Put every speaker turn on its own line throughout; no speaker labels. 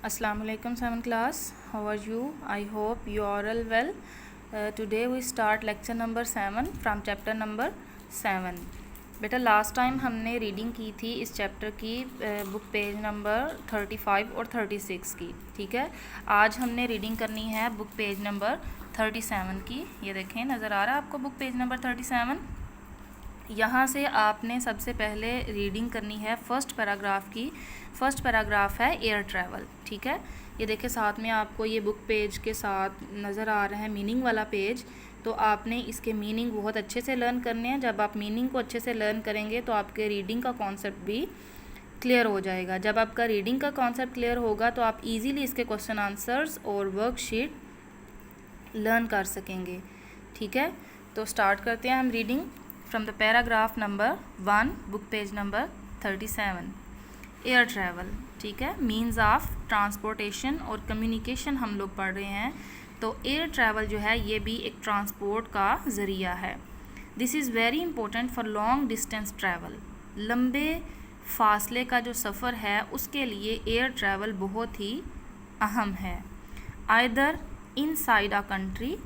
Assalamu alaikum 7th class. How are you? I hope you are all well. Today we start lecture number 7 from chapter number 7. बेटा last time हमने reading की थी इस chapter की book page number 35 और 36 की, ठीक है। आज हमने रीडिंग करनी है बुक पेज नंबर 37 की। ये देखें, नज़र आ रहा है आपको बुक पेज नंबर 37। यहाँ से आपने सबसे पहले रीडिंग करनी है फर्स्ट पैराग्राफ की। फर्स्ट पैराग्राफ है एयर ट्रैवल, ठीक है। ये देखें, साथ में आपको ये बुक पेज के साथ नज़र आ रहा है मीनिंग वाला पेज। तो आपने इसके मीनिंग बहुत अच्छे से लर्न करने हैं। जब आप मीनिंग को अच्छे से लर्न करेंगे तो आपके रीडिंग का कॉन्सेप्ट भी क्लियर हो जाएगा। जब आपका रीडिंग का कॉन्सेप्ट क्लियर होगा तो आप इजीली इसके क्वेश्चन आंसर्स और वर्कशीट लर्न कर सकेंगे, ठीक है। तो स्टार्ट करते हैं हम reading from the paragraph number 1 book page number 37। Air travel, ठीक है, मीन्स ऑफ ट्रांसपोर्टेशन और कम्युनिकेशन हम लोग पढ़ रहे हैं। तो एयर ट्रैवल जो है ये भी एक ट्रांसपोर्ट का ज़रिया है। This is very important for long distance travel. लंबे फासले का जो सफ़र है उसके लिए एयर ट्रैवल बहुत ही अहम है। आइदर इनसाइड अ कंट्री,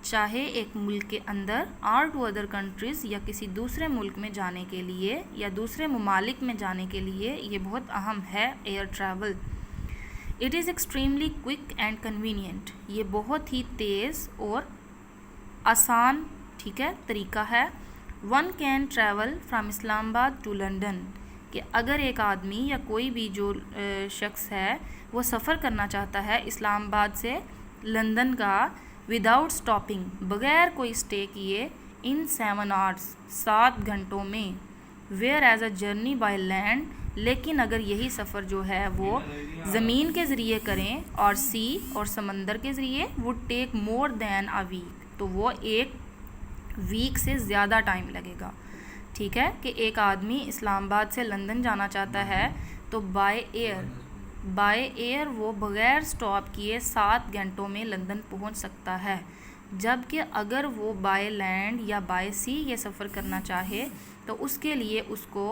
चाहे एक मुल्क के अंदर, और टू अदर कंट्रीज़, या किसी दूसरे मुल्क में जाने के लिए या दूसरे ममालिक में जाने के लिए ये बहुत अहम है air travel. It is extremely quick and convenient. ये बहुत ही तेज़ और आसान, ठीक है, तरीका है। One can travel from Islamabad to London, कि अगर एक आदमी या कोई भी जो शख्स है वो सफ़र करना चाहता है इस्लामाबाद से लंदन का, विदाउट स्टॉपिंग, बग़ैर कोई स्टे किए, इन 7 आवर्स, 7 घंटों में। Whereas a journey by land, लेकिन अगर यही सफ़र जो है वो ज़मीन के ज़रिए करें और सी और समंदर के ज़रिए, would take more than a week, तो वो एक वीक से ज़्यादा टाइम लगेगा, ठीक है। कि एक आदमी इस्लामाबाद से लंदन जाना चाहता है तो बाय एयर वो बग़ैर स्टॉप किए 7 घंटों में लंदन पहुंच सकता है। जबकि अगर वो बाय लैंड या बाय सी ये सफ़र करना चाहे तो उसके लिए उसको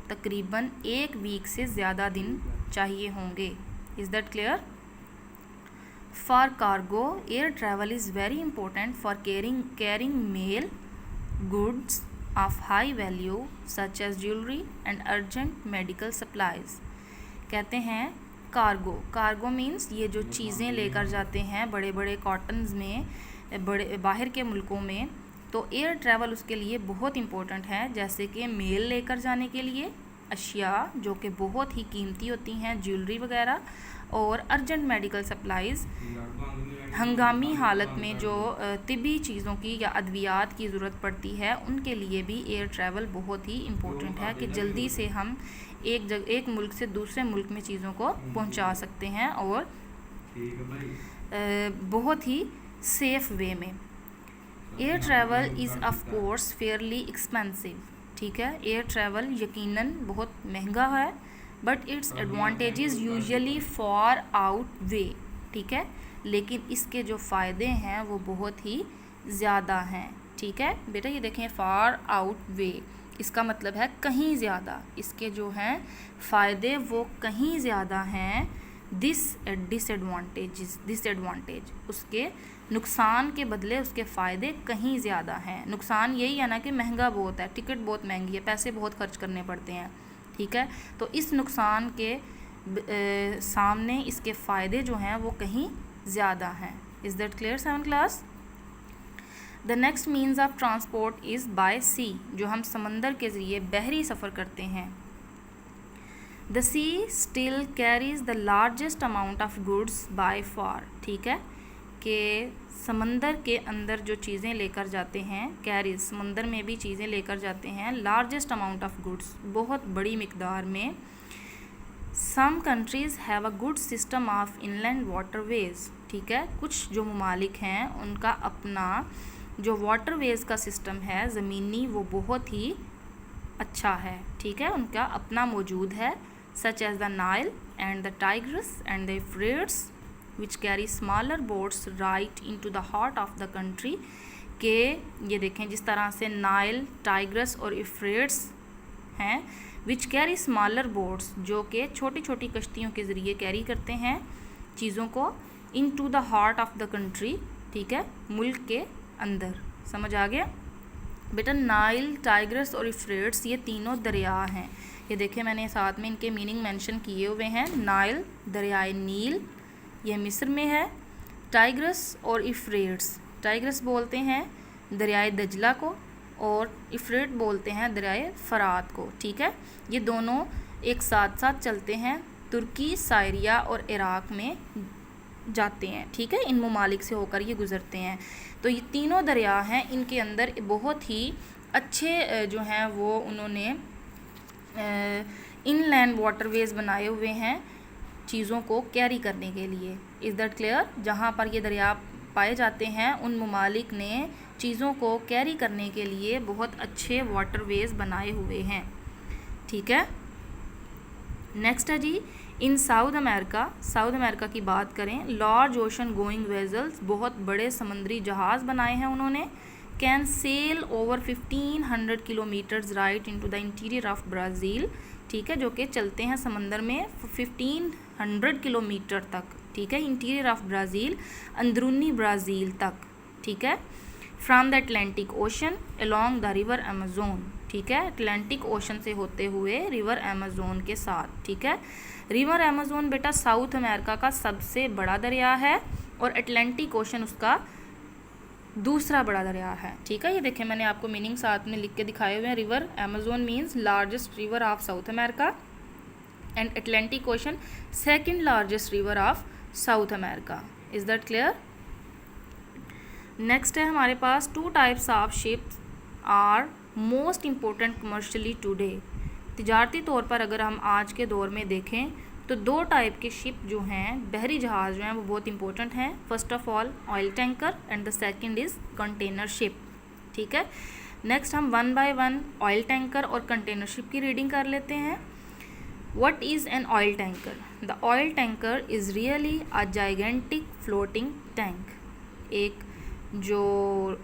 तकरीबन 1 वीक से ज़्यादा दिन चाहिए होंगे। Is that clear? For cargo, air travel is very important for carrying mail goods of high value such as jewellery and urgent medical supplies. कहते हैं कार्गो मीन्स ये जो चीज़ें लेकर जाते हैं बड़े बड़े कॉटन्स में, बड़े बाहर के मुल्कों में, तो एयर ट्रैवल उसके लिए बहुत इम्पोर्टेंट है। जैसे कि मेल लेकर जाने के लिए अशिया जो कि बहुत ही कीमती होती हैं, ज्वेलरी वगैरह, और अर्जेंट मेडिकल सप्लाइज़, हंगामी हालत में जो तिब्बी चीज़ों की या अद्वियात की ज़रूरत पड़ती है, उनके लिए भी एयर ट्रैवल बहुत ही इम्पोर्टेंट है कि जल्दी से हम एक मुल्क से दूसरे मुल्क में चीज़ों को पहुंचा सकते हैं और बहुत ही सेफ़ वे में। Air travel is of course fairly expensive, ठीक है। एयर ट्रैवल यकीनन बहुत महंगा है, but its advantages usually far outweigh, ठीक है, लेकिन इसके जो फ़ायदे हैं वो बहुत ही ज़्यादा हैं, ठीक है। बेटा ये देखें, फार आउट वे, इसका मतलब है कहीं ज़्यादा। इसके जो हैं फ़ायदे वो कहीं ज़्यादा हैं। डिसएडवांटेज, उसके नुकसान के बदले उसके फ़ायदे कहीं ज़्यादा हैं। नुकसान यही है ना कि महंगा बहुत है, टिकट बहुत महंगी है, पैसे बहुत खर्च करने पड़ते हैं, ठीक है। तो इस नुकसान के सामने इसके फ़ायदे जो हैं वो कहीं ज़्यादा हैं। Is that clear 7th class? The next means of transport is by sea, जो हम समंदर के ज़रिए बहरी सफ़र करते हैं। The sea still carries the largest amount of goods by far, ठीक है, कि समंदर के अंदर जो चीज़ें लेकर जाते हैं, कैरीज, समंदर में भी चीज़ें लेकर जाते हैं, लार्जेस्ट अमाउंट ऑफ गुड्स, बहुत बड़ी मिकदार में। Some countries have a good system of inland waterways, ठीक है, कुछ जो ममालिक हैं उनका अपना जो वाटरवेज़ का सिस्टम है ज़मीनी, वो बहुत ही अच्छा है, ठीक है, उनका अपना मौजूद है। Such as the Nile and the Tigris and the Euphrates which carry smaller boats right into the heart of the country, के ये देखें जिस तरह से नाइल, टाइग्रिस और यूफ्रेट्स हैं विच कैरी स्मॉलर बोट्स, जो कि छोटी छोटी कश्तियों के ज़रिए कैरी करते हैं चीज़ों को, into the heart of the country, ठीक है, मुल्क के अंदर। समझ आ गया बेटा। नाइल, टाइग्रस और यूफ्रेट्स ये तीनों दरिया हैं। ये देखिए मैंने साथ में इनके मीनिंग मेंशन किए हुए हैं। नाइल दरियाए नील, यह मिस्र में है। टाइग्रस और यूफ्रेट्स, टाइग्रस बोलते हैं दरियाए दजला को और यूफ्रेट बोलते हैं दरियाए फरात को, ठीक है। ये दोनों एक साथ साथ चलते हैं, तुर्की, साइरिया और इराक़ में जाते हैं, ठीक है। इन ममालिक से होकर ये गुज़रते हैं। तो ये तीनों दरिया हैं, इनके अंदर बहुत ही अच्छे जो हैं वो उन्होंने इनलैंड वाटरवेज बनाए हुए हैं चीज़ों को कैरी करने के लिए। Is that clear? जहाँ पर ये दरिया पाए जाते हैं उन ममालिक ने चीज़ों को कैरी करने के लिए बहुत अच्छे वाटरवेज बनाए हुए हैं, ठीक है। नेक्स्ट है जी, इन साउथ अमेरिका, साउथ अमेरिका की बात करें, लार्ज ओशन गोइंग वेजल्स, बहुत बड़े समंदरी जहाज़ बनाए हैं उन्होंने। Can sell over 1500 kilometres right into the interior of Brazil, ठीक है, जो कि चलते हैं समंदर में 1500 किलोमीटर तक, ठीक है, इंटीरियर ऑफ ब्राज़ील, अंदरूनी ब्राज़ील तक, ठीक है। From the Atlantic ocean along the river Amazon, ठीक है, अटलांटिक ओशन से होते हुए रिवर अमेज़ोन के साथ, ठीक है। रिवर अमेज़ोन बेटा साउथ अमेरिका का सबसे बड़ा दरिया है और अटलांटिक ओशन उसका दूसरा बड़ा दरिया है, ठीक है। ये देखिए मैंने आपको मीनिंग साथ में लिख के दिखाए हुए हैं। River Amazon means largest river of South America and Atlantic Ocean second largest river of South America. Is that clear? Next है हमारे पास, two types of ships are most important commercially today. तिजारती तौर पर अगर हम आज के दौर में देखें तो दो टाइप के शिप जो हैं, बहरी जहाज़ जो हैं वो बहुत इंपॉर्टेंट हैं। First of all oil tanker and the second is container ship, ठीक है। नेक्स्ट हम one by one oil tanker और कंटेनर शिप की रीडिंग कर लेते हैं। What is an oil tanker? The oil tanker is really a gigantic floating tank. एक जो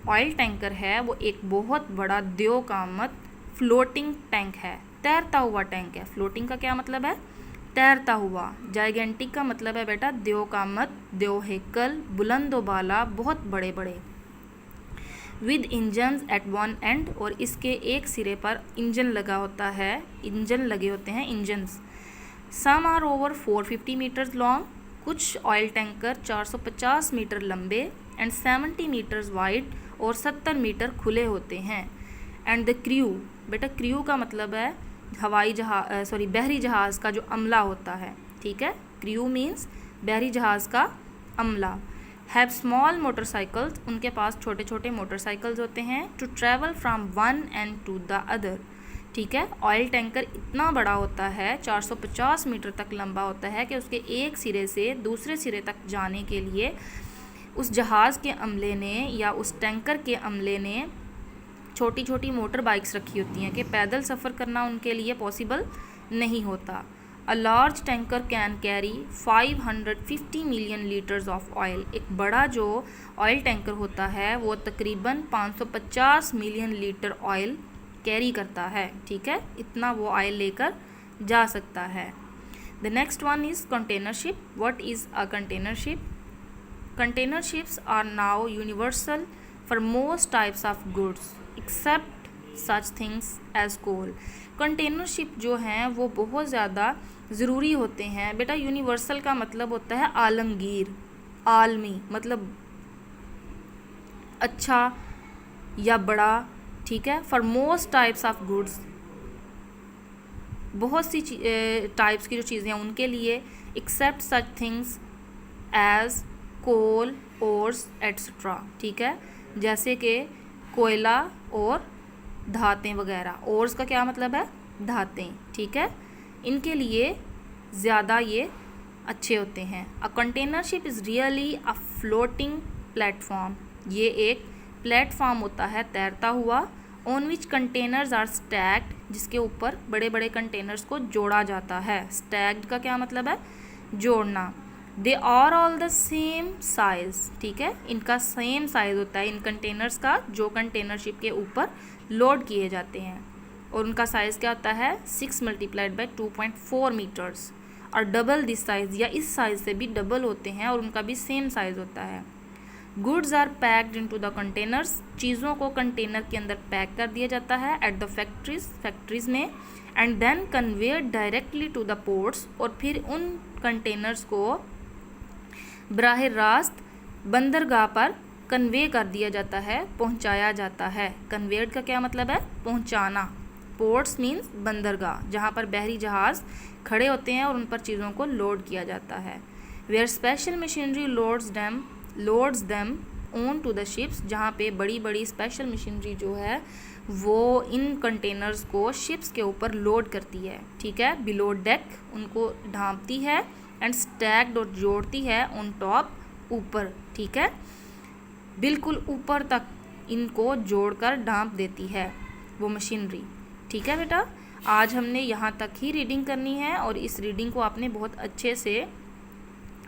ऑयल टैंकर है वो एक बहुत बड़ा द्योकामत फ्लोटिंग टैंक है, तैरता हुआ टैंक है। फ्लोटिंग का क्या मतलब है? तैरता हुआ। जाइगेंटिक का मतलब है बेटा द्योकामत, द्योहेकल, बुलंदोबाला, बहुत बड़े बड़े। With engines at one end, और इसके एक सिरे पर इंजन लगा होता है, इंजन लगे होते हैं, engines. Some are over 450 metres long, कुछ ऑयल टैंकर 450 मीटर लंबे एंड 70 मीटर्स वाइड, और 70 मीटर खुले होते हैं। एंड द क्रू, बेटा क्रू का मतलब है बहरी जहाज़ का जो अमला होता है, ठीक है। क्रू मीन्स बहरी जहाज़ का अमला। हैव स्मॉल मोटरसाइकिल्स, उनके पास छोटे छोटे मोटरसाइकिल्स होते हैं। To travel from one end to the other, ठीक है। ऑयल टैंकर इतना बड़ा होता है, 450 मीटर तक लंबा होता है कि उसके एक सिरे से दूसरे सिरे तक जाने के लिए उस जहाज़ के अमले ने या उस टैंकर के अमले ने छोटी छोटी मोटर बाइक्स रखी होती हैं कि पैदल सफ़र करना उनके लिए पॉसिबल नहीं होता। A large tanker can carry 550 million litres of oil, एक बड़ा जो ऑयल टैंकर होता है वो तकरीबन 550 मिलियन लीटर ऑयल कैरी करता है, ठीक है, इतना वो ऑयल लेकर जा सकता है। The next one is container ship. What is a container ship? Container ships are now universal for most types of goods except such things as coal. Container ship जो हैं वो बहुत ज़्यादा ज़रूरी होते हैं बेटा। यूनिवर्सल का मतलब होता है आलमगीर, आलमी, मतलब अच्छा या बड़ा, ठीक है। For most types of goods, बहुत सी टाइप्स की जो चीज़ें हैं उनके लिए। Except such things as coal, ores etcetera, ठीक है, जैसे कि कोयला और धातें वगैरह। ओर्स का क्या मतलब है? धातें, ठीक है, इनके लिए ज़्यादा ये अच्छे होते हैं। A container ship is really a floating platform, ये एक प्लेटफॉर्म होता है तैरता हुआ। On which containers are stacked, जिसके ऊपर बड़े बड़े कंटेनर्स को जोड़ा जाता है। स्टैक्ड का क्या मतलब है? जोड़ना। They are all the same size, ठीक है, इनका सेम साइज़ होता है इन कंटेनर्स का जो कंटेनर शिप के ऊपर लोड किए जाते हैं। और उनका साइज़ क्या होता है 6 मल्टीप्लाइड बाई 2.4 मीटर्स। और डबल दिस साइज़ या इस साइज़ से भी डबल होते हैं और उनका भी सेम साइज़ होता है। Goods are packed into the containers, चीज़ों को कंटेनर के अंदर पैक कर दिया जाता है एट द फैक्ट्रीज में, and then conveyed directly to the ports, और फिर उन कंटेनर्स को बराह रास्त बंदरगाह पर कन्वे कर दिया जाता है, पहुंचाया जाता है। कन्वेयर्ड का क्या मतलब है? पहुंचाना। पोर्ट्स मीन्स बंदरगाह, जहां पर बहरी जहाज़ खड़े होते हैं और उन पर चीज़ों को लोड किया जाता है। Where special machinery loads them on to the ships, जहाँ पे बड़ी बड़ी स्पेशल मशीनरी जो है वो इन कंटेनर्स को शिप्स के ऊपर लोड करती है। ठीक है, बिलो डेक उनको ढांपती है, एंड स्टैक्ड और जोड़ती है ऑन टॉप ऊपर। ठीक है, बिल्कुल ऊपर तक इनको जोड़कर ढांप देती है वो मशीनरी। ठीक है बेटा, आज हमने यहाँ तक ही रीडिंग करनी है और इस रीडिंग को आपने बहुत अच्छे से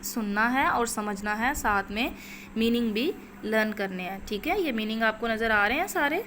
सुनना है और समझना है, साथ में मीनिंग भी लर्न करने हैं। ठीक है, ये मीनिंग आपको नज़र आ रहे हैं सारे?